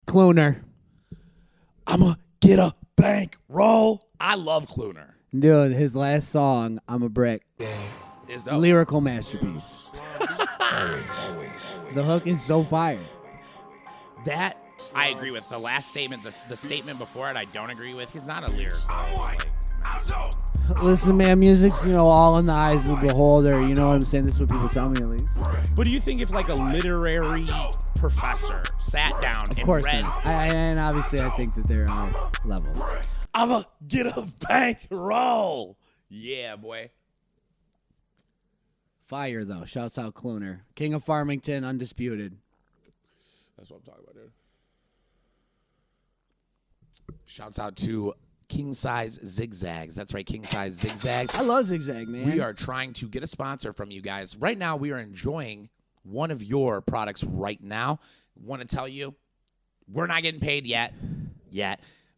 Clooner. I'ma get a bank roll. I love Clooner. Dude, his last song, I'm a Brick. Is dope. Lyrical masterpiece. The hook is so fire. That I agree with. The last statement, the statement before it, I don't agree with. He's not a lyric. Listen, man, music's, all in the eyes of the beholder. You know what I'm saying? This is what people tell me, at least. But do you think if like a literary professor sat down Of and course read, not. And obviously I think that there are levels. I'ma get a bank roll. Yeah, boy. Fire, though. Shouts out Clooner. King of Farmington, undisputed. That's what I'm talking about, dude. Shouts out to King Size Zigzags. That's right, King Size Zigzags. I love Zigzag, man. We are trying to get a sponsor from you guys. Right now, we are enjoying one of your products right now. Want to tell you, we're not getting paid yet.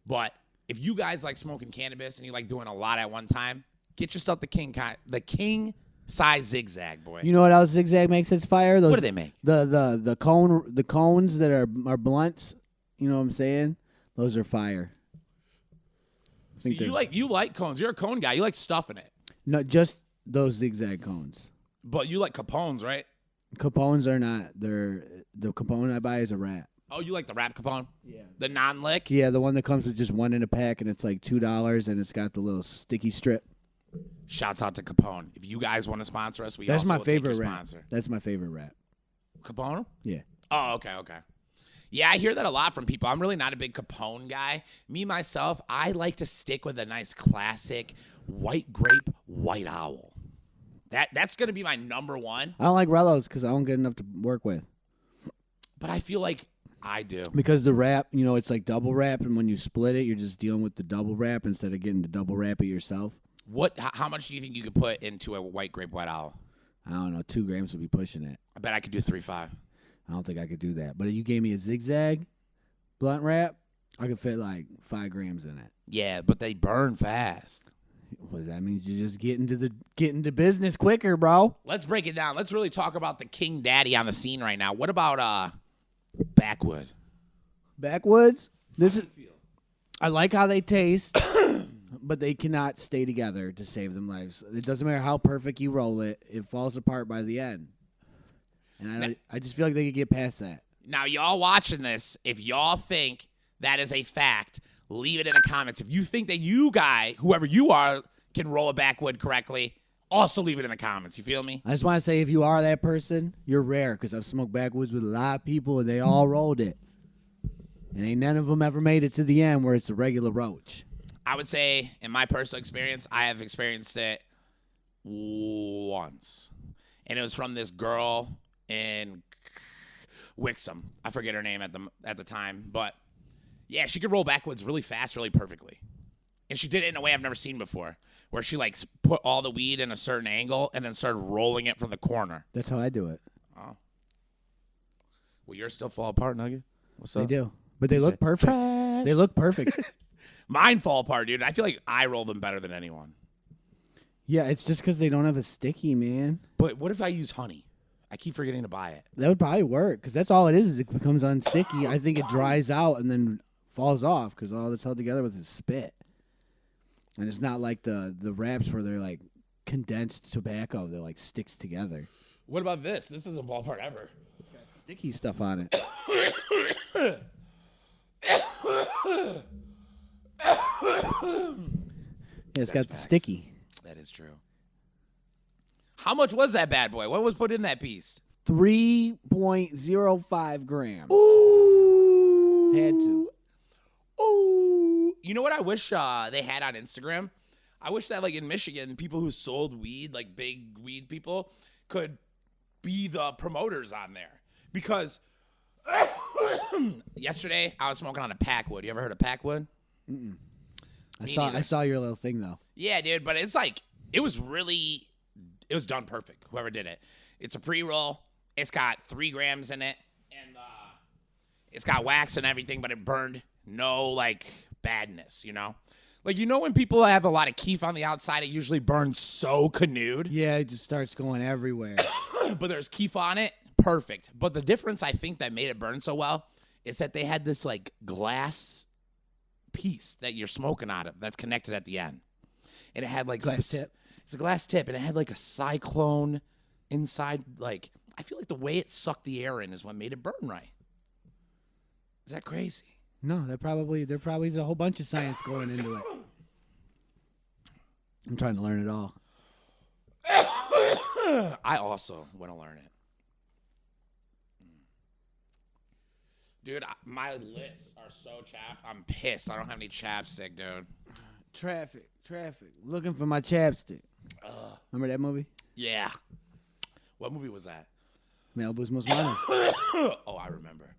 But if you guys like smoking cannabis and you like doing a lot at one time, get yourself the King Size Zigzag, boy. You know what else Zigzag makes that's fire? What do they make? The cones that are blunts. You know what I'm saying? Those are fire. See, you like cones. You're a cone guy. You like stuff in it. No, just those Zigzag cones. But you like Capones, right? Capones are not. The Capone I buy is a wrap. Oh, you like the wrap Capone? Yeah. The non-lick? Yeah, the one that comes with just one in a pack, and it's like $2, and it's got the little sticky strip. Shouts out to Capone. If you guys want to sponsor us, That's my favorite take your wrap. sponsor. That's my favorite wrap. Capone? Yeah. Oh, okay. Yeah, I hear that a lot from people. I'm really not a big Capone guy. Me, myself, I like to stick with a nice classic white grape, white owl. That's going to be my number one. I don't like Rellos because I don't get enough to work with. But I feel like I do. Because the wrap, it's like double wrap, and when you split it, you're just dealing with the double wrap instead of getting to double wrap it yourself. How much do you think you could put into a white grape, white owl? I don't know. 2 grams would be pushing it. I bet I could do 3.5. I don't think I could do that. But if you gave me a Zigzag blunt wrap, I could fit like 5 grams in it. Yeah, but they burn fast. Well, that means you just get into business quicker, bro. Let's break it down. Let's really talk about the King Daddy on the scene right now. What about Backwood? Backwoods? I like how they taste, but they cannot stay together to save them lives. It doesn't matter how perfect you roll it; it falls apart by the end. And I just feel like they could get past that. Now, y'all watching this, if y'all think that is a fact, leave it in the comments. If you think that you guy, whoever you are, can roll a backwood correctly, also leave it in the comments. You feel me? I just want to say, if you are that person, you're rare, because I've smoked backwoods with a lot of people, and they all rolled it. And ain't none of them ever made it to the end where it's a regular roach. I would say, in my personal experience, I have experienced it once. And it was from this girl in Wixom. I forget her name at the time. But, yeah, she could roll backwoods really fast, really perfectly. And she did it in a way I've never seen before, where she, put all the weed in a certain angle and then started rolling it from the corner. That's how I do it. Oh. Well, yours still fall apart, Nugget? What's up? They do. But they look perfect. Trash. They look perfect. Mine fall apart, dude. I feel like I roll them better than anyone. Yeah, it's just because they don't have a sticky, man. But what if I use honey? I keep forgetting to buy it. That would probably work, because that's all it is it becomes unsticky. I think it dries out and then falls off, because all that's held together with is spit. And it's not like the wraps where they're like condensed tobacco. They're like sticks together. What about this? This doesn't fall apart ever. It's got sticky stuff on it. Yeah, it's got the sticky. That is true. How much was that bad boy? What was put in that piece? 3.05 grams. Ooh. Had to. Ooh. You know what I wish they had on Instagram? I wish that, in Michigan, people who sold weed, big weed people, could be the promoters on there. Because yesterday, I was smoking on a Packwood. You ever heard of Packwood? Mm-mm. I saw your little thing, though. Yeah, dude, but it's it was done perfect, whoever did it. It's a pre-roll. It's got 3 grams in it, and it's got wax and everything, but it burned no, badness, you know? When people have a lot of keef on the outside, it usually burns so canoed. Yeah, it just starts going everywhere. But there's keef on it, perfect. But the difference, I think, that made it burn so well is that they had this like glass piece that you're smoking out of that's connected at the end. And it had like Glass tip. It's a glass tip, and it had like a cyclone inside. Like, I feel like the way it sucked the air in is what made it burn right. Is that crazy? No, there probably is a whole bunch of science going into it. I'm trying to learn it all. I also want to learn it. Dude, my lips are so chapped. I'm pissed. I don't have any chapstick, dude. Traffic. Looking for my chapstick. Remember that movie? Yeah. What movie was that? Malibu's Most Wanted. Oh, I remember.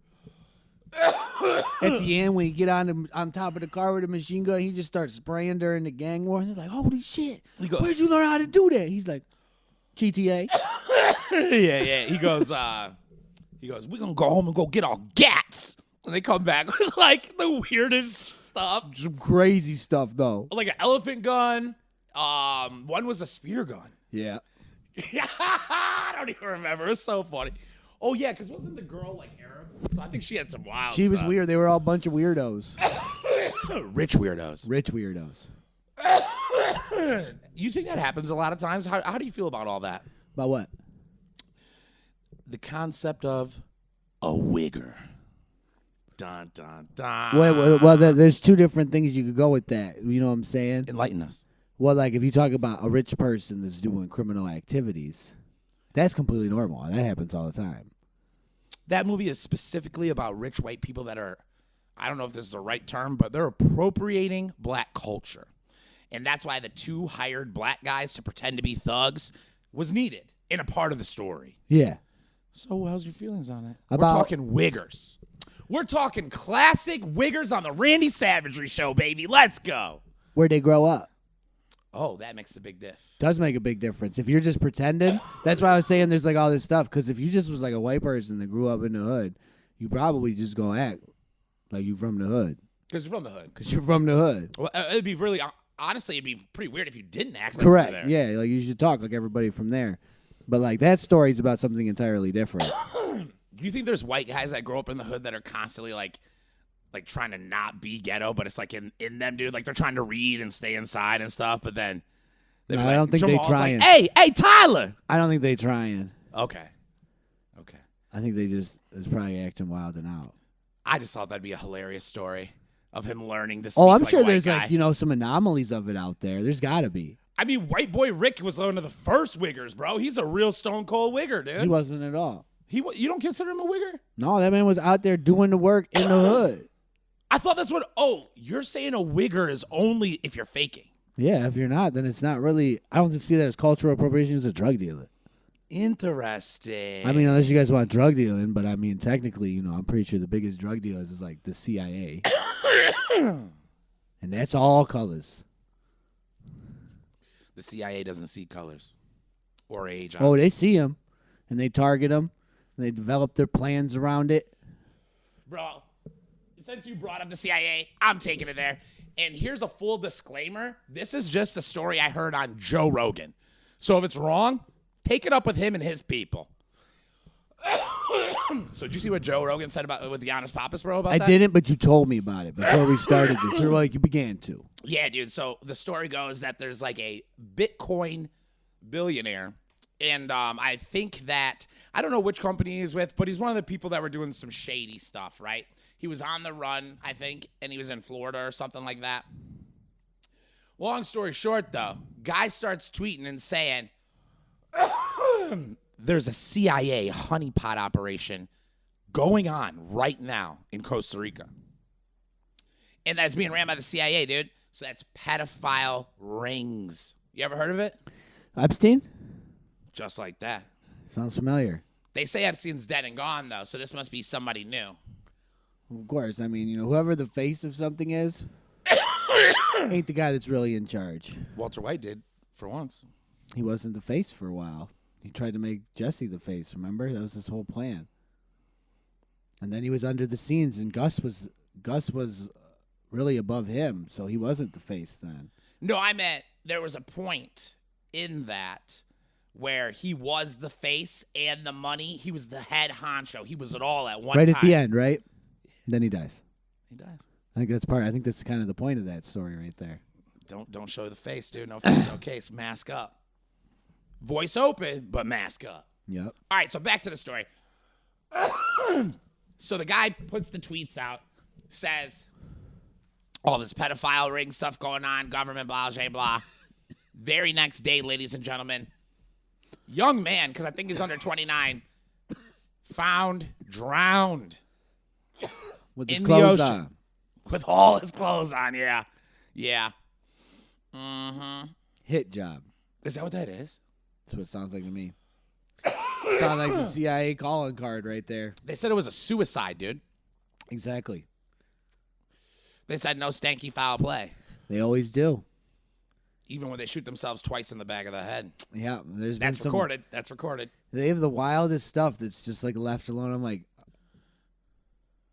At the end, when you get on top of the car with a machine gun, he just starts spraying during the gang war. And they're like, holy shit. Where'd you learn how to do that? He's like, GTA. Yeah. He goes, we're going to go home and go get our gats. And they come back with, like, the weirdest stuff. Some crazy stuff, though. Like an elephant gun. One was a spear gun. Yeah. I don't even remember. It was so funny. Oh, yeah, because wasn't the girl, like, Arab? So I think she had some wild She was stuff. weird. They were all a bunch of weirdos. Rich weirdos. Rich weirdos. You think that happens a lot of times? How do you feel about all that? About what? The concept of a wigger. Dun, dun, dun. Well, there's two different things you could go with that. You know what I'm saying? Enlighten us. Well, like if you talk about a rich person that's doing criminal activities, that's completely normal. That happens all the time. That movie is specifically about rich white people that are, I don't know if this is the right term, but they're appropriating black culture. And that's why the two hired black guys to pretend to be thugs was needed in a part of the story. Yeah. So how's your feelings on it? About- We're talking wiggers. We're talking classic wiggers on the Randy Savagery show, baby. Let's go. Where'd they grow up? Oh, that makes the big diff. Does make a big difference. If you're just pretending, that's why I was saying there's like all this stuff. Because if you just was like a white person that grew up in the hood, you probably just gonna act like you from the hood. Because you're from the hood. Because you're from the hood. Well, it'd be really, honestly, it'd be pretty weird if you didn't act like Correct. you were there. Yeah, like you should talk like everybody from there. But like that story's about something entirely different. Do you think there's white guys that grow up in the hood that are constantly like trying to not be ghetto, but it's like in them, dude? Like they're trying to read and stay inside and stuff, but then No, I don't think they trying. Like, hey, Tyler. I don't think they trying. Okay. I think they just is probably acting wild and out. I just thought that'd be a hilarious story of him learning to speak. Oh, I'm like sure a white there's guy. like, some anomalies of it out there. There's got to be. I mean, white boy Rick was one of the first wiggers, bro. He's a real stone cold wigger, dude. He wasn't at all. You don't consider him a wigger? No, that man was out there doing the work in the hood. I thought that's what. Oh, you're saying a wigger is only if you're faking. Yeah, if you're not, then it's not really. I don't see that as cultural appropriation. It's a drug dealer. Interesting. I mean, unless you guys want drug dealing, but I mean, technically, I'm pretty sure the biggest drug dealers is like the CIA. And that's all colors. The CIA doesn't see colors or age. Oh, they see them, and they target them, and they develop their plans around it. Bro, since you brought up the CIA, I'm taking it there. And here's a full disclaimer. This is just a story I heard on Joe Rogan. So if it's wrong, take it up with him and his people. So did you see what Joe Rogan said about with the Honest Papas, bro, about that? I didn't, but you told me about it before we started this. Or like you began to. Yeah, dude. So the story goes that there's like a Bitcoin billionaire. And I think that, I don't know which company he's with, but he's one of the people that were doing some shady stuff, right? He was on the run, I think, and he was in Florida or something like that. Long story short, though, guy starts tweeting and saying, there's a CIA honeypot operation going on right now in Costa Rica. And that's being ran by the CIA, dude. So that's pedophile rings. You ever heard of it? Epstein? Just like that. Sounds familiar. They say Epstein's dead and gone, though, so this must be somebody new. Of course. I mean, whoever the face of something is, ain't the guy that's really in charge. Walter White did, for once. He wasn't the face for a while. He tried to make Jesse the face, remember? That was his whole plan. And then he was under the scenes, and Gus was really above him, so he wasn't the face then. No, I meant there was a point in that where he was the face and the money. He was the head honcho. He was it all at one time. Right at the end, right? Then he dies. He dies. I think that's kind of the point of that story right there. Don't show the face, dude. No face, no case. Mask up. Voice open, but mask up. Yep. All right, so back to the story. So the guy puts the tweets out, says all this pedophile ring stuff going on, government, blah, blah, blah. Very next day, ladies and gentlemen, young man, because I think he's under 29, found drowned With his in the clothes ocean. on. With all his clothes on, yeah. Yeah. Mm-hmm. Hit job. Is that what that is? That's what it sounds like to me. Sound like the CIA calling card right there. They said it was a suicide, dude. Exactly. They said no stanky foul play. They always do. Even when they shoot themselves twice in the back of the head. Yeah, there's That's been some, recorded. That's recorded. They have the wildest stuff that's just like left alone. I'm like,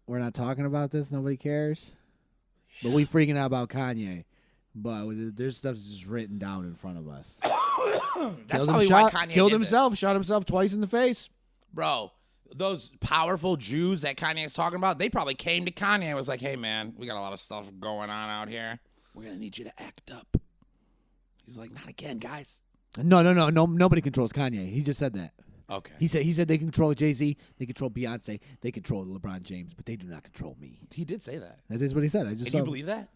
we're not talking about this. Nobody cares. But we freaking out about Kanye. But there's stuff that's just written down in front of us. That's probably why Kanye killed did himself, shot himself twice in the face. Bro, those powerful Jews that Kanye's talking about, they probably came to Kanye and was like, hey, man, we got a lot of stuff going on out here. We're going to need you to act up. He's like, not again, guys. No. Nobody controls Kanye. He just said that. Okay. He said they control Jay-Z, they control Beyonce, they control LeBron James, but they do not control me. He did say that. That is what he said. I just And saw you believe that?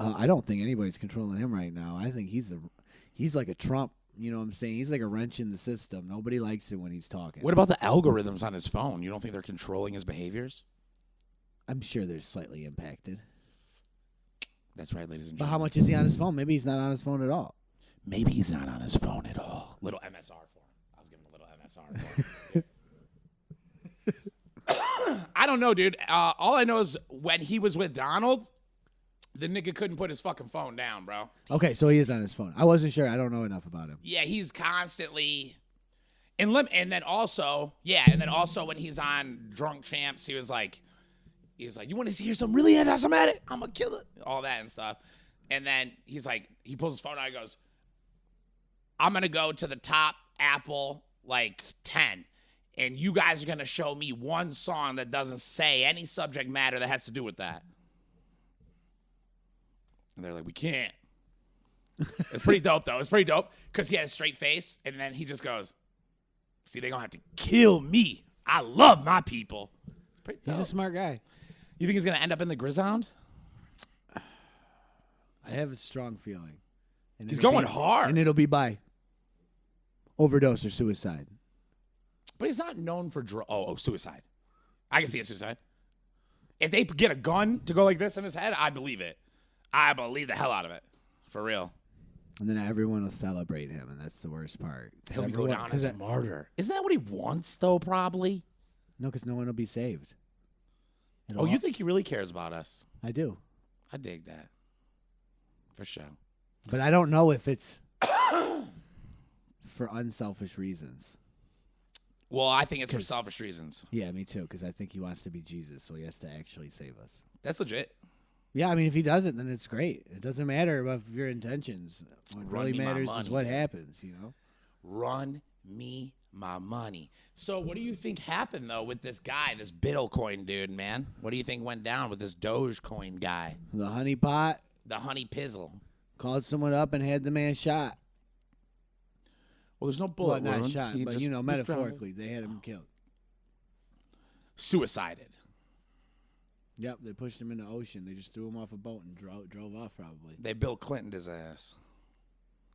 I don't think anybody's controlling him right now. I think he's like a Trump. You know what I'm saying? He's like a wrench in the system. Nobody likes it when he's talking. What about the algorithms on his phone? You don't think they're controlling his behaviors? I'm sure they're slightly impacted. That's right, ladies and But gentlemen. how much is he on his phone? Maybe he's not on his phone at all. Maybe he's not on his phone at all. Little MSR for him. I was giving a little MSR for him. I don't know, dude. All I know is when he was with Donald, the nigga couldn't put his fucking phone down, bro. Okay, so he is on his phone. I wasn't sure. I don't know enough about him. Yeah, he's constantly... And then also when he's on Drunk Champs, he was like, you want to hear something really anti-Semitic? I'm a killer. All that and stuff. And then he's like, he pulls his phone out and goes, I'm going to go to the top Apple, 10. And you guys are going to show me one song that doesn't say any subject matter that has to do with that. And they're like, we can't. It's pretty dope, though. It's pretty dope because he had a straight face. And then he just goes, see, they're going to have to kill me. I love my people. It's pretty dope. He's a smart guy. You think he's going to end up in the Grizzond? I have a strong feeling. And He's it'll going be- hard. And it'll be by overdose or suicide. But he's not known for suicide. I can see a suicide. If they get a gun to go like this in his head, I believe it. I believe the hell out of it. For real. And then everyone will celebrate him, and that's the worst part. He'll go down as a martyr. Isn't that what he wants, though, probably? No, because no one will be saved. You think he really cares about us? I do. I dig that. For sure. But I don't know if it's for unselfish reasons. Well, I think it's for selfish reasons. Yeah, me too, because I think he wants to be Jesus, so he has to actually save us. That's legit. Yeah, I mean, if he doesn't, then it's great. It doesn't matter about your intentions. What really matters is what happens, you know? Run me my money. So what do you think happened, though, with this guy, this Bitcoin dude, man? What do you think went down with this Dogecoin guy? The honeypot The honey pizzle. called someone up and had the man shot. Well, there's no bullet Well, not wound. shot, He but, just- you know, he's metaphorically, they had him killed. Suicided. Yep, they pushed him in the ocean. They just threw him off a boat and drove off, probably. They Bill Clintoned his ass.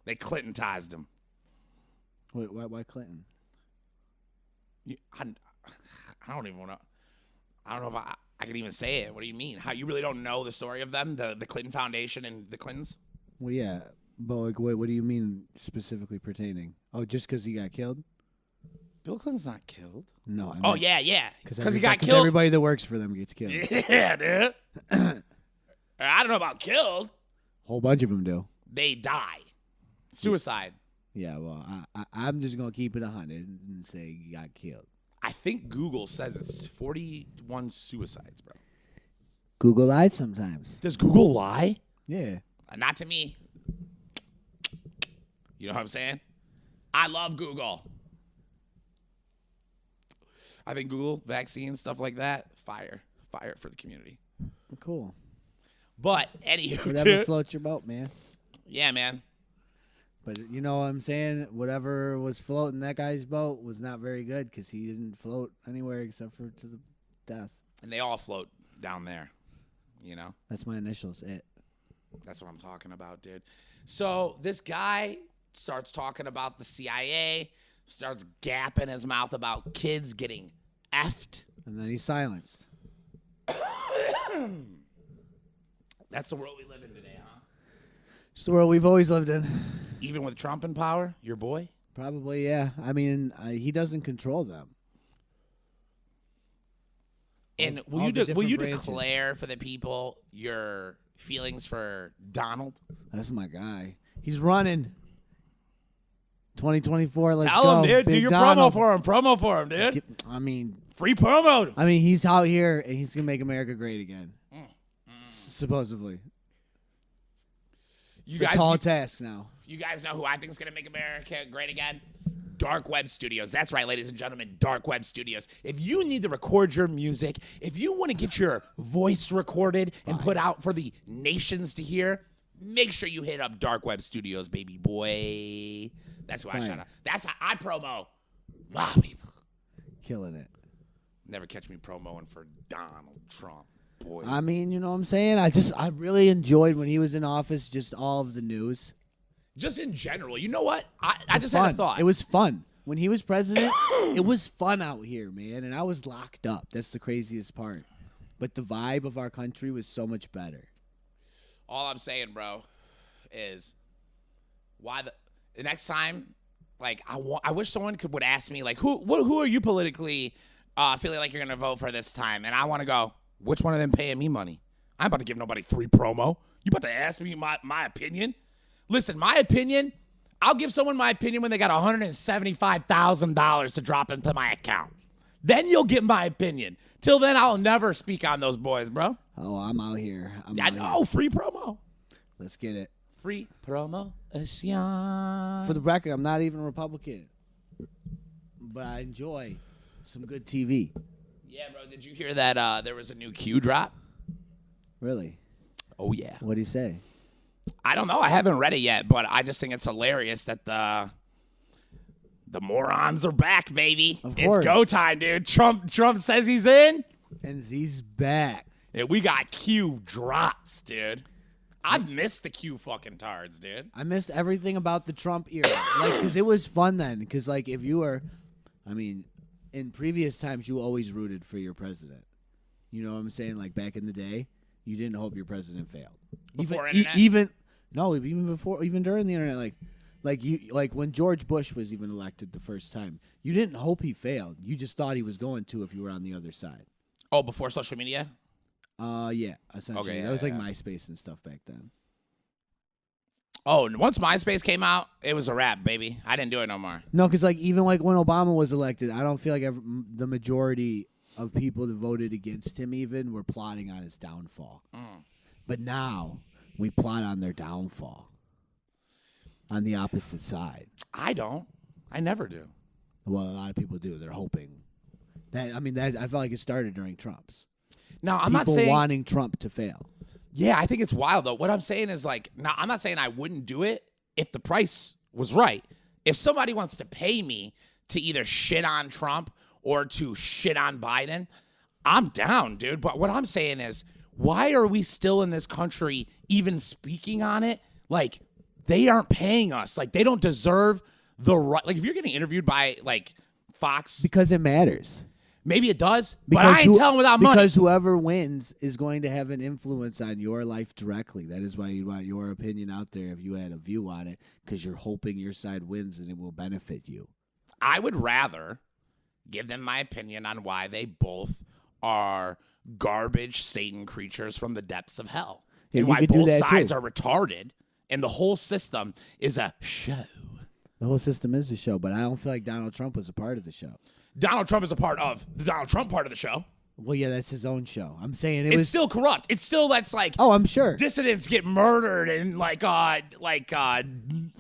They Clintonized him. Wait, why Clinton? I don't even want to. I don't know if I can even say it. What do you mean? How you really don't know the story of them, the Clinton Foundation and the Clintons? Well, yeah, but like, what do you mean specifically pertaining? Oh, just because he got killed? Bill Clinton's not killed. No. Oh yeah, because he got Because killed. everybody that works for them gets killed. Yeah, dude. I don't know about killed. Whole bunch of them do. They die. Suicide. Yeah, well, I'm just going to keep it 100 and say he got killed. I think Google says it's 41 suicides, bro. Google lies sometimes. Does Google lie? Yeah. Not to me. You know what I'm saying? I love Google. I think Google, vaccines, stuff like that, fire. fire for the community. Cool. But anywho, Whatever dude. floats your boat, man. Yeah, man. But you know what I'm saying? Whatever was floating that guy's boat was not very good because he didn't float anywhere except for to the death. And they all float down there, you know? That's my initials, it. That's what I'm talking about, dude. So this guy starts talking about the CIA, starts gapping his mouth about kids getting effed. And then he's silenced. That's the world we live in today, huh? It's the world we've always lived in. Even with Trump in power, your boy? Probably, yeah. I mean, he doesn't control them. And will you declare for the people your feelings for Donald? That's my guy. He's running. 2024, let's go. Tell him, dude. Big Do your Donald. promo for him, dude. I mean, free promo. He's out here, and he's going to make America great again. Supposedly. It's a tall task now. You guys know who I think is going to make America great again? Dark Web Studios. That's right, ladies and gentlemen, Dark Web Studios. If you need to record your music, if you want to get your voice recorded and put out for the nations to hear, make sure you hit up Dark Web Studios, baby boy. That's who I shout out. That's how I promo. Wow, people. Killing it. Never catch me promoing for Donald Trump. Boy. I mean, you know what I'm saying? I really enjoyed when he was in office, just all of the news. Just in general. You know what? I just had a thought. It was fun. When he was president, it was fun out here, man. And I was locked up. That's the craziest part. But the vibe of our country was so much better. All I'm saying, bro, is why the next time, like, I wish someone would ask me, like, who are you politically feeling like you're going to vote for this time? And I want to go, which one of them paying me money? I'm about to give nobody free promo. You about to ask me my opinion? Listen, my opinion, I'll give someone my opinion when they got $175,000 to drop into my account. Then you'll get my opinion. Till then, I'll never speak on those boys, bro. Oh, I'm out here. I know, free promo. Let's get it. Free promo. For the record, I'm not even a Republican. But I enjoy some good TV. Yeah, bro, did you hear that there was a new Q drop? Really? Oh, yeah. What'd he say? I don't know. I haven't read it yet, but I just think it's hilarious that the morons are back, baby. Of course. It's go time, dude. Trump says he's in. And he's back. And we got Q drops, dude. I've missed the Q fucking tards, dude. I missed everything about the Trump era. Because it was fun then. Because, if you were, in previous times, you always rooted for your president. You know what I'm saying? Like, back in the day, you didn't hope your president failed. Before internet? Even during the internet, like when George Bush was even elected the first time, you didn't hope he failed. You just thought he was going to if you were on the other side. Oh, before social media? Yeah, essentially. Okay, that was MySpace and stuff back then. Oh, once MySpace came out, it was a wrap, baby. I didn't do it no more. No, because even when Obama was elected, I don't feel like the majority of people that voted against him even were plotting on his downfall. But now we plot on their downfall on the opposite side. I don't. I never do. Well, a lot of people do. They're hoping. I felt like it started during Trump's. Now, I'm people not saying wanting Trump to fail. Yeah, I think it's wild, though. What I'm saying is, now, I'm not saying I wouldn't do it if the price was right. If somebody wants to pay me to either shit on Trump or to shit on Biden, I'm down, dude. But what I'm saying is, why are we still in this country even speaking on it? Like, they aren't paying us. Like, they don't deserve the right. Like, if you're getting interviewed by, Fox. Because it matters. Maybe it does, but I ain't telling without money. Because whoever wins is going to have an influence on your life directly. That is why you want your opinion out there if you had a view on it, because you're hoping your side wins and it will benefit you. I would rather give them my opinion on why they both are garbage Satan creatures from the depths of hell. Yeah, and why both sides are retarded, and the whole system is a show. The whole system is a show, but I don't feel like Donald Trump was a part of the show. Donald Trump is a part of the Donald Trump part of the show. Well, yeah, that's his own show. I'm saying it's still corrupt. It's still Oh, I'm sure. Dissidents get murdered and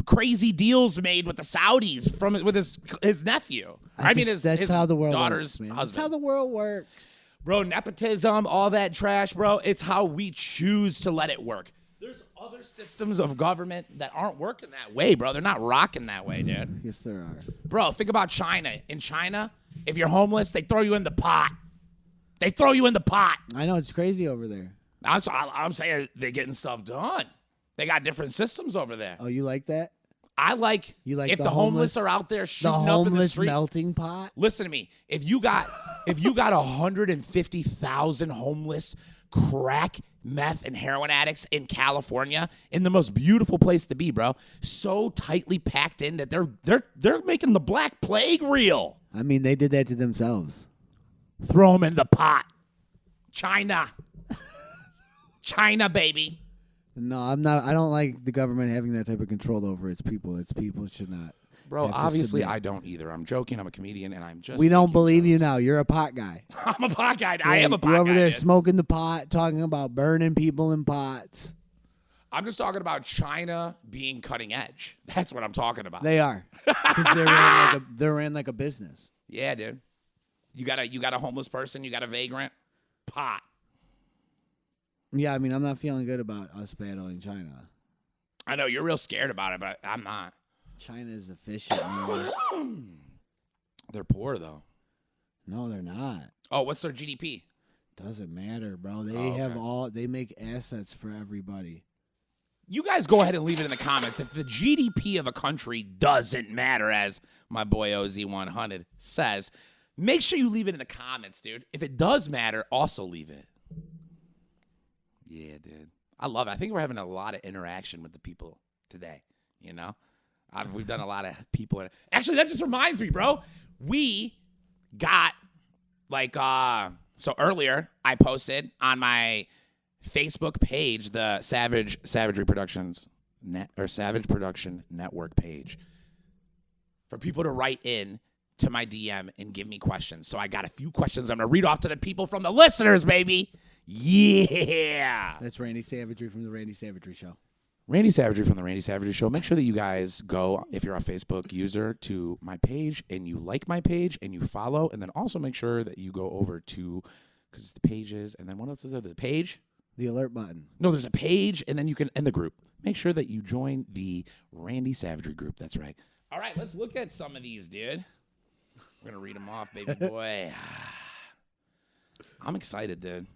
crazy deals made with the Saudis with his nephew. That's how the world daughter's works, man. husband. That's how the world works. Bro, nepotism, all that trash, bro. It's how we choose to let it work. There's other systems of government that aren't working that way, bro. They're not rocking that way, dude. Yes, there are. Bro, think about China. In China, if you're homeless, they throw you in the pot. They throw you in the pot. I know, it's crazy over there. I'm saying they're getting stuff done. They got different systems over there. Oh, you like that? I like, if the homeless are out there shooting the up in the homeless street. melting pot? Listen to me. If you got 150,000 homeless crack, meth, and heroin addicts in California, in the most beautiful place to be, bro, so tightly packed in that they're making the Black Plague real. I mean, they did that to themselves. Throw them in the pot. China. China, baby. No, I'm not. I don't like the government having that type of control over its people. Its people should not. Bro, have to obviously submit. I don't either. I'm joking. I'm a comedian, and I'm just. We don't making believe you jokes. now. You're a pot guy. I'm a pot guy. I am a pot You're guy. over there dude. smoking the pot, talking about burning people in pots. I'm just talking about China being cutting edge. That's what I'm talking about. They are. Because they're ran like a business. Yeah, dude. You got a homeless person. You got a vagrant. Pot. Yeah, I mean, I'm not feeling good about us battling China. I know you're real scared about it, but I'm not. China is efficient. They're poor though. No, they're not. Oh, what's their GDP? Doesn't matter, bro. They Oh, have okay. they make assets for everybody. You guys go ahead and leave it in the comments if the GDP of a country doesn't matter, as my boy OZ100 says. Make sure you leave it in the comments, dude. If it does matter, also leave it. Yeah, dude. I love it. I think we're having a lot of interaction with the people today, you know? We've done a lot of people. Actually, that just reminds me, bro. We got, so earlier I posted on my Facebook page, the Savagery Productions Savage Production Network page, for people to write in to my DM and give me questions. So I got a few questions I'm going to read off to the people from the listeners, baby. Yeah. That's Randy Savagery from the Randy Savagery Show. Randy Savagery from the Randy Savagery Show. Make sure that you guys go, if you're a Facebook user, to my page and you like my page and you follow. And then also make sure that you go over to, because it's the pages. And then what else is there? The page? The alert button. No, there's a page, and then you can end the group. Make sure that you join the Randy Savagery group. That's right. All right, let's look at some of these, dude. We're going to read them off, baby boy. I'm excited, dude.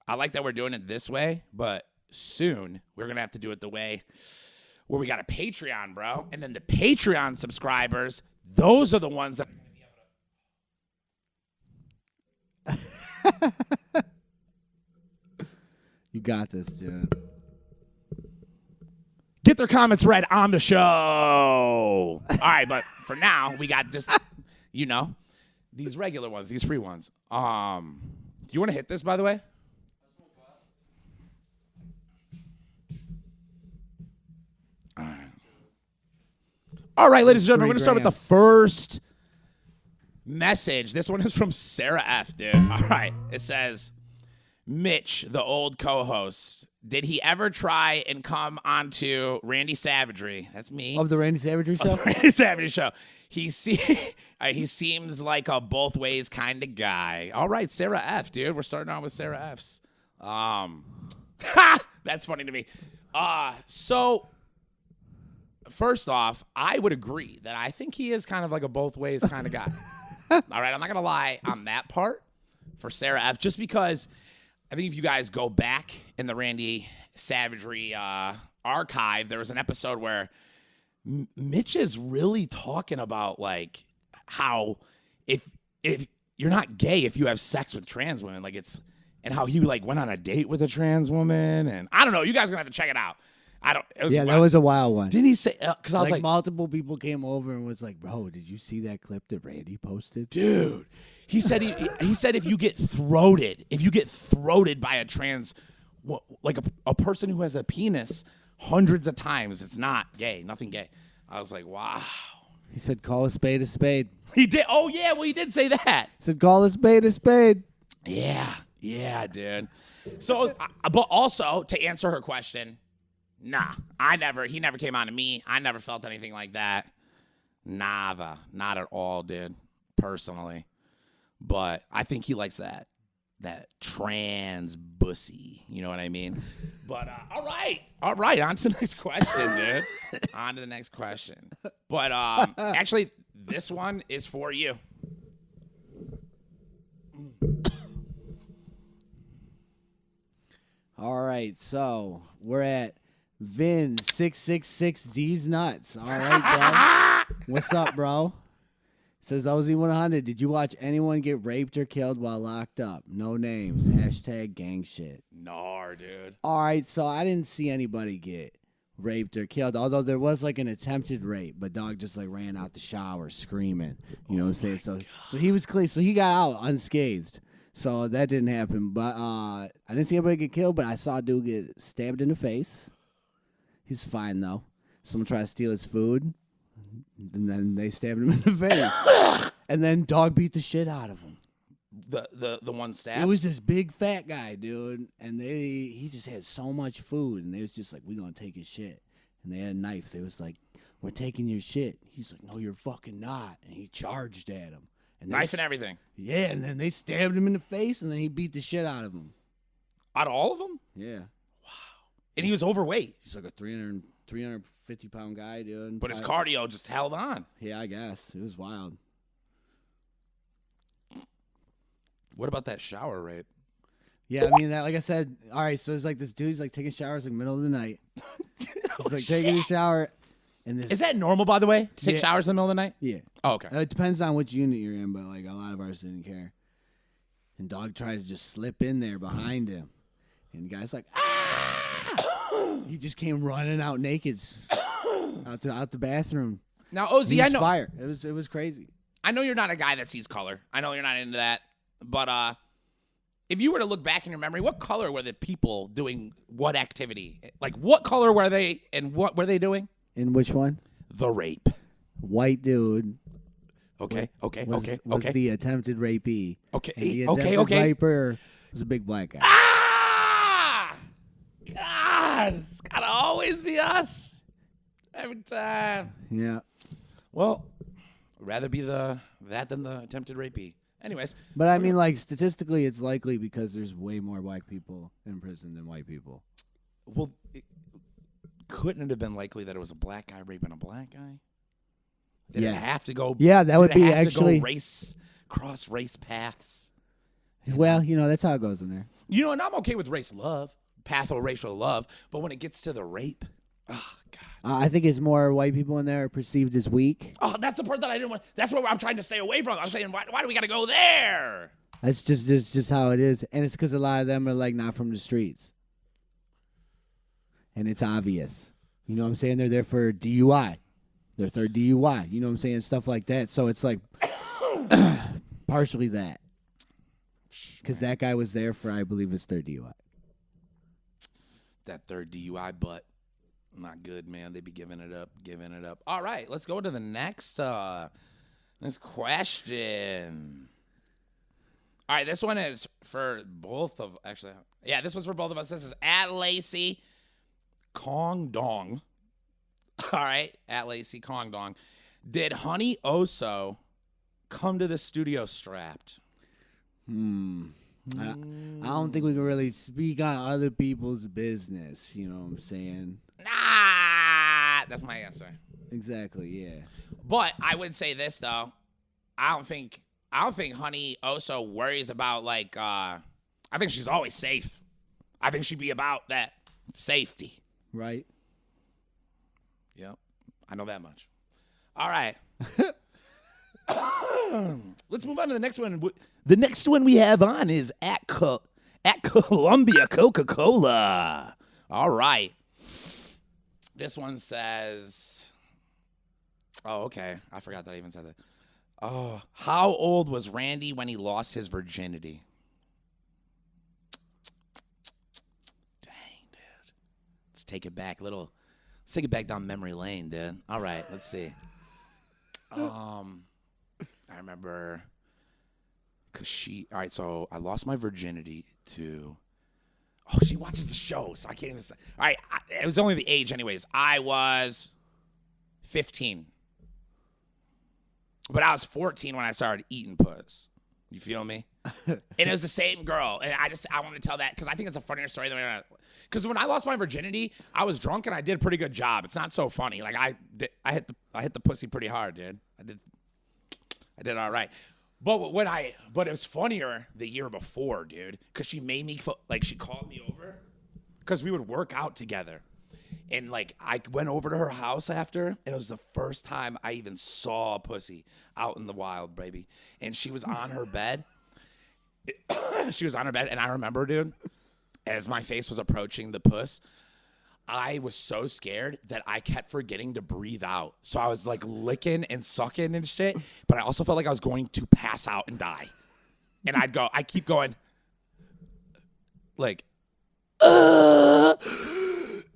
I like that we're doing it this way, but soon we're going to have to do it the way where we got a Patreon, bro. And then the Patreon subscribers, those are the ones that... You got this, dude. Get their comments read on the show. All right, but for now, we got just, these regular ones, these free ones. Do you want to hit this, by the way? All right, ladies and gentlemen, we're going to start with the first message. This one is from Sarah F., dude. All right. It says, Mitch, the old co-host, did he ever try and come onto Randy Savagery? That's me. Of the Randy Savagery Show? Of the Randy Savagery Show. He seems like a both ways kind of guy. All right, Sarah F., dude. We're starting out with Sarah F's. That's funny to me. So... First off, I would agree that I think he is kind of like a both ways kind of guy. All right, I'm not going to lie on that part for Sarah F. Just because I think if you guys go back in the Randy Savagery archive, there was an episode where Mitch is really talking about like how if you're not gay if you have sex with trans women, like it's, and how he like went on a date with a trans woman, and I don't know. You guys are going to have to check it out. That was a wild one. Didn't he say? Because I was like, multiple people came over and was like, "Bro, did you see that clip that Randy posted?" Dude, he said he said if you get throated by a trans, like a person who has a penis hundreds of times, it's not gay, nothing gay. I was like, wow. He said, "Call a spade a spade." He did. Oh yeah, well he did say that. He said, "Call a spade a spade." Yeah, dude. So, but also to answer her question. Nah, he never came on to me. I never felt anything like that. Nada. Not at all, dude. personally. But I think he likes that trans bussy. You know what I mean? But all right. On to the next question, dude. On to the next question. But actually, this one is for you. All right, so we're at Vin 666D's nuts. All right, bro. What's up, bro? Says OZ100, did you watch anyone get raped or killed while locked up? No names. Hashtag gang shit. Nar, dude. All right, so I didn't see anybody get raped or killed, although there was like an attempted rape, but dog just like ran out the shower screaming. You know what I'm saying? So he was clean. So he got out unscathed. So that didn't happen. But I didn't see anybody get killed, but I saw a dude get stabbed in the face. He's fine, though. Someone tried to steal his food. And then they stabbed him in the face. And then dog beat the shit out of him. The one stab? It was this big fat guy, dude. And he just had so much food. And they was just like, we gonna take his shit. And they had a knife. They was like, we're taking your shit. He's like, no, you're fucking not. And he charged at him. And knife and everything. Yeah, and then they stabbed him in the face. And then he beat the shit out of him. Out of all of them? Yeah. And he was overweight. He's like a 350-pound guy, dude. But his cardio just held on. Yeah, I guess. It was wild. What about that shower rape? Yeah, I mean, that, like I said, all right, so it's like this dude's like taking showers like middle of the night. He's like taking a shower. And this, is that normal, by the way, to take showers in the middle of the night? Yeah. Oh, okay. It depends on which unit you're in, but like a lot of ours didn't care. And dog tried to just slip in there behind him. And the guy's like, ah! He just came running out naked out the bathroom. Now, Ozzy, I know fire. It was crazy. I know you're not a guy that sees color. I know you're not into that. But if you were to look back in your memory, what color were the people doing what activity? Like, what color were they and what were they doing? In which one? The rape. White dude. Okay. Was the attempted rapee. Okay. And the attempted raper was a big black guy. Ah! God, it's gotta always be us. Every time. Yeah. Well, rather be that than the attempted rapee. Anyways. But I mean, like, statistically, it's likely because there's way more black people in prison than white people. Well, couldn't it have been likely that it was a black guy raping a black guy? Did it have to go? Yeah, that would be actually cross race paths. Well, you know, that's how it goes in there. You know, and I'm okay with race love, patho-racial love, but when it gets to the rape, oh God. I think it's more white people in there are perceived as weak. Oh, that's the part that I didn't want. That's what I'm trying to stay away from. I'm saying, why do we got to go there? That's just how it is, and it's because a lot of them are like not from the streets, and it's obvious. You know what I'm saying? They're there for DUI, their third DUI. You know what I'm saying? Stuff like that. So it's like partially that, because that guy was there for, I believe, his third DUI. That third DUI, but not good, man. They be giving it up. All right, let's go to the next question. All right, this one is for both of, actually, yeah, this one's for both of us. This is at Lacey Kong Dong. All right, at Lacey Kong Dong. Did Honey Oso come to the studio strapped? I don't think we can really speak on other people's business. You know what I'm saying? Nah, that's my answer. Exactly, yeah. But I would say this though, I don't think Honey Oso worries about like. I think she's always safe. I think she'd be about that safety. Right. Yep, I know that much. All right. Let's move on to the next one. The next one we have on is at Columbia Coca-Cola. All right. This one says, oh, okay. I forgot that I even said that. Oh, how old was Randy when he lost his virginity? Dang, dude. Let's take it back let's take it back down memory lane, dude. All right, let's see. I remember because all right, so I lost my virginity to, she watches the show, so I can't even say. All right, it was only the age anyways. I was 15. But I was 14 when I started eating puss. You feel me? And it was the same girl. And I want to tell that because I think it's a funnier story than because when I lost my virginity, I was drunk and I did a pretty good job. It's not so funny. Like I hit the pussy pretty hard, dude. I did all right. But it was funnier the year before, dude, because she made me she called me over because we would work out together. And, like, I went over to her house after, and it was the first time I even saw a pussy out in the wild, baby. And she was on her bed. She was on her bed, and I remember, dude, as my face was approaching the puss, I was so scared that I kept forgetting to breathe out. So I was, like, licking and sucking and shit, but I also felt like I was going to pass out and die. And I'd keep going, like,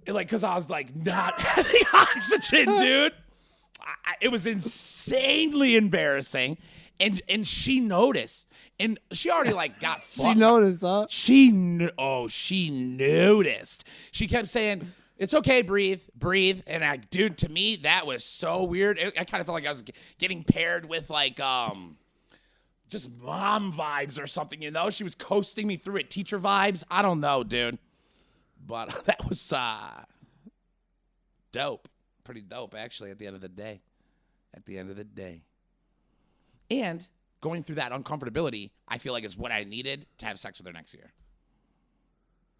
because I was like not having oxygen, dude. It was insanely embarrassing, and she noticed, and she already like got. She noticed, huh? She noticed. She kept saying, "It's okay, breathe," and dude, to me that was so weird. I kind of felt like I was getting paired with like just mom vibes or something, you know? She was coasting me through it, teacher vibes. I don't know, dude. But that was dope. Pretty dope, actually, at the end of the day. And going through that uncomfortability, I feel like is what I needed to have sex with her next year.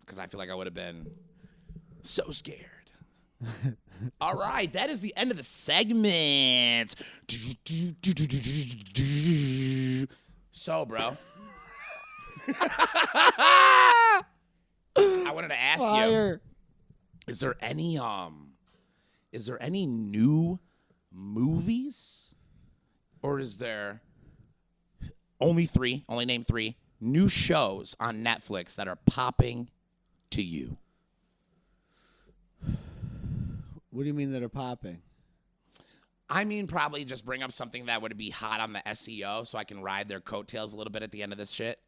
Because I feel like I would have been so scared. All right, that is the end of the segment. So, bro. I wanted to ask you, is there any new movies, or is there only name three new shows on Netflix that are popping to you? What do you mean that are popping? I mean, probably just bring up something that would be hot on the SEO so I can ride their coattails a little bit at the end of this shit.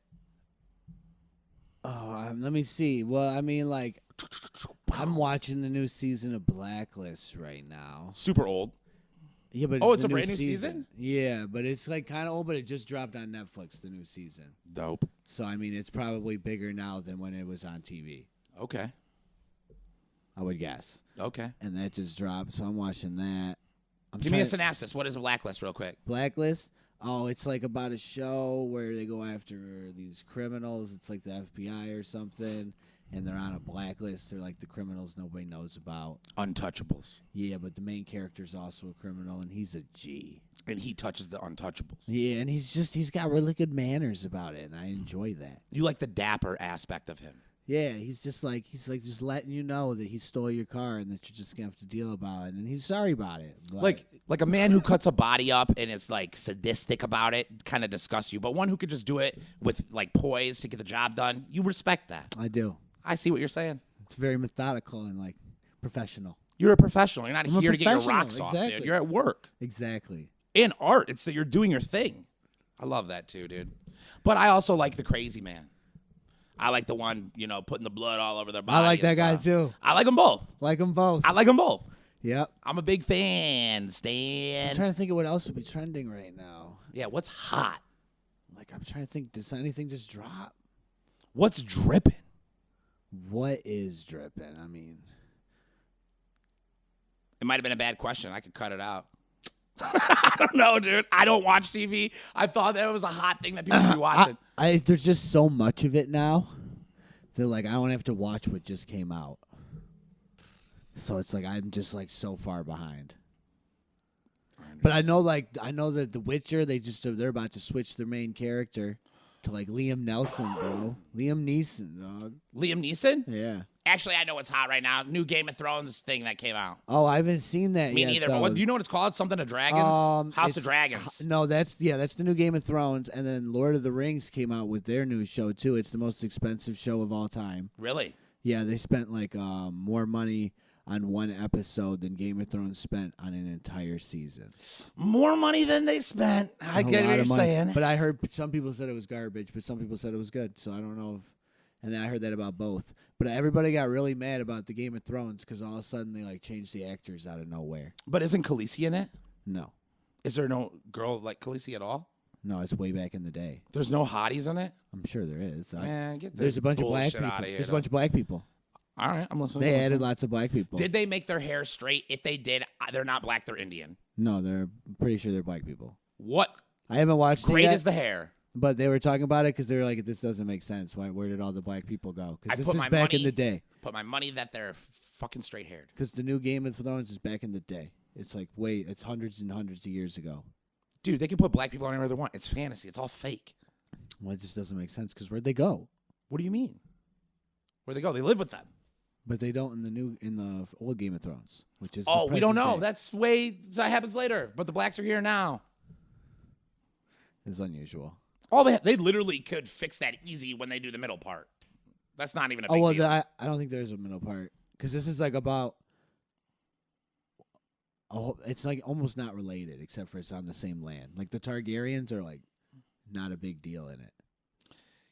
Oh, let me see. Well, I mean, like, I'm watching the new season of Blacklist right now. Super old. Yeah, but it's a brand new season? Yeah, but it's like kind of old, but it just dropped on Netflix, the new season. Dope. So, I mean, it's probably bigger now than when it was on TV. Okay. I would guess. Okay. And that just dropped, so I'm watching that. Give me a synopsis. What is Blacklist real quick? Blacklist? Oh, it's like about a show where they go after these criminals. It's like the FBI or something, and they're on a blacklist. They're like the criminals nobody knows about. Untouchables. Yeah, but the main character's also a criminal, and he's a G. And he touches the untouchables. Yeah, and he's got really good manners about it, and I enjoy that. You like the dapper aspect of him. Yeah, he's just letting you know that he stole your car and that you're just gonna have to deal about it, and he's sorry about it. Like a man who cuts a body up and is like sadistic about it kind of disgusts you, but one who could just do it with like poise to get the job done, you respect that. I do. I see what you're saying. It's very methodical and like professional. You're a professional. You're not here to get your rocks exactly. off, dude. You're at work. Exactly. In art, it's that you're doing your thing. I love that too, dude. But I also like the crazy man. I like the one, putting the blood all over their body. I like that guy too. I like them both. Like them both. I like them both. Yep. I'm a big fan, Stan. I'm trying to think of what else would be trending right now. Yeah, what's hot? Like, I'm trying to think, does anything just drop? What's dripping? What is dripping? I mean, it might have been a bad question. I could cut it out. I don't know, dude. I don't watch TV. I thought that it was a hot thing that people would be watching. There's just so much of it now that, like, I don't have to watch what just came out. So it's like I'm just, like, so far behind. But I know that The Witcher, they're about to switch their main character to, like, Liam Neeson, bro. Liam Neeson, dog. Liam Neeson? Yeah. Actually, I know what's hot right now. New Game of Thrones thing that came out. Oh, I haven't seen that Me yet. neither. Though. But do you know what it's called? Something of Dragons? House of Dragons. No, that's the new Game of Thrones. And then Lord of the Rings came out with their new show, too. It's the most expensive show of all time. Really? Yeah, they spent, like, more money on one episode than Game of Thrones spent on an entire season. More money than they spent. I get what you're saying. But I heard some people said it was garbage, but some people said it was good. So I don't know if... And then I heard that about both. But everybody got really mad about the Game of Thrones because all of a sudden they, like, changed the actors out of nowhere. But isn't Khaleesi in it? No. Is there no girl like Khaleesi at all? No, it's way back in the day. There's no hotties in it? I'm sure there is. Man, get There's a bunch of black bullshit people. outta here, There's a bunch of black people. All right, I'm listening. They I'm added listening. lots of black people. Did they make their hair straight? If they did, they're not black, they're Indian. No, they're pretty sure they're black people. What I haven't watched it grade yet, is the hair? but they were talking about it because they were like, "This doesn't make sense. Where did all the black people go?" I Because this put is my back in money- the day. Put my money that they're fucking straight haired. Because the new Game of Thrones is back in the day. It's like it's hundreds and hundreds of years ago. Dude, they can put black people anywhere they want. It's fantasy. It's all fake. Well, it just doesn't make sense. Because where'd they go? What do you mean? Where'd they go? They live with them. But they don't in the old Game of Thrones, which is Oh, the we don't present know. day. That happens later. But the blacks are here now. It's unusual. They literally could fix that easy when they do the middle part. That's not even a big Oh well, deal. I don't think there's a middle part because this is like about. It's like almost not related except for it's on the same land. Like the Targaryens are like not a big deal in it.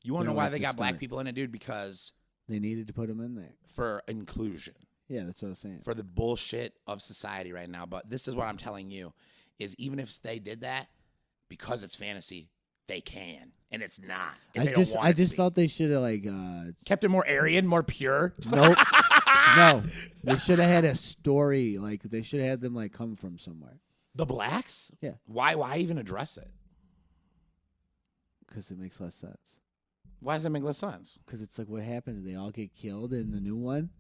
You want to they're know why like they the got black start. people in it, dude? Because They needed to put them in there. for inclusion, Yeah, that's what I was saying. for the bullshit of society right now. But this is what I'm telling you, is even if they did that, because it's fantasy, they can. And it's not. If they don't want I it to just be. felt they should have like Kept it more Aryan, more pure. nope. No. They should have had a story. Like they should have had them like come from somewhere. The blacks? Yeah. Why even address it? Because it makes less sense. Why does that make less sense? Because it's like what happened? Did they all get killed in the new one?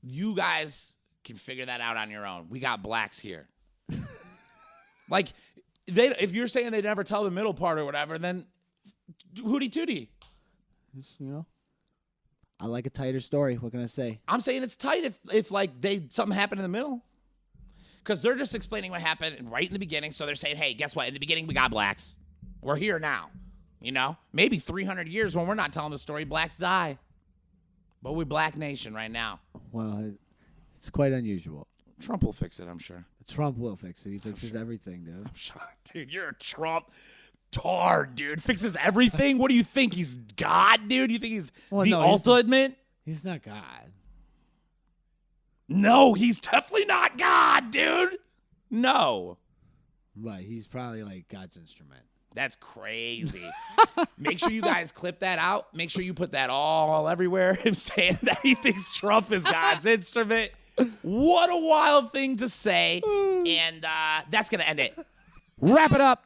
You guys can figure that out on your own. We got blacks here. Like, if you're saying they never tell the middle part or whatever, then hootie tootie. Just, I like a tighter story. What can I say? I'm saying it's tight if like something happened in the middle. Because they're just explaining what happened right in the beginning. So they're saying, hey, guess what? In the beginning, we got blacks. We're here now. Maybe 300 years when we're not telling the story, blacks die. But we black nation right now. Well, it's quite unusual. Trump will fix it, I'm sure. Trump will fix it. He fixes everything, dude. I'm shocked. Dude, you're a Trump tard, dude. Fixes everything? What do you think? He's God, dude? You think he's Well, the no, he's ultimate? He's not God. No, he's definitely not God, dude. No. But he's probably like God's instrument. That's crazy. Make sure you guys clip that out. Make sure you put that all everywhere. Him saying that he thinks Trump is God's instrument. What a wild thing to say. And that's going to end it. Wrap it up.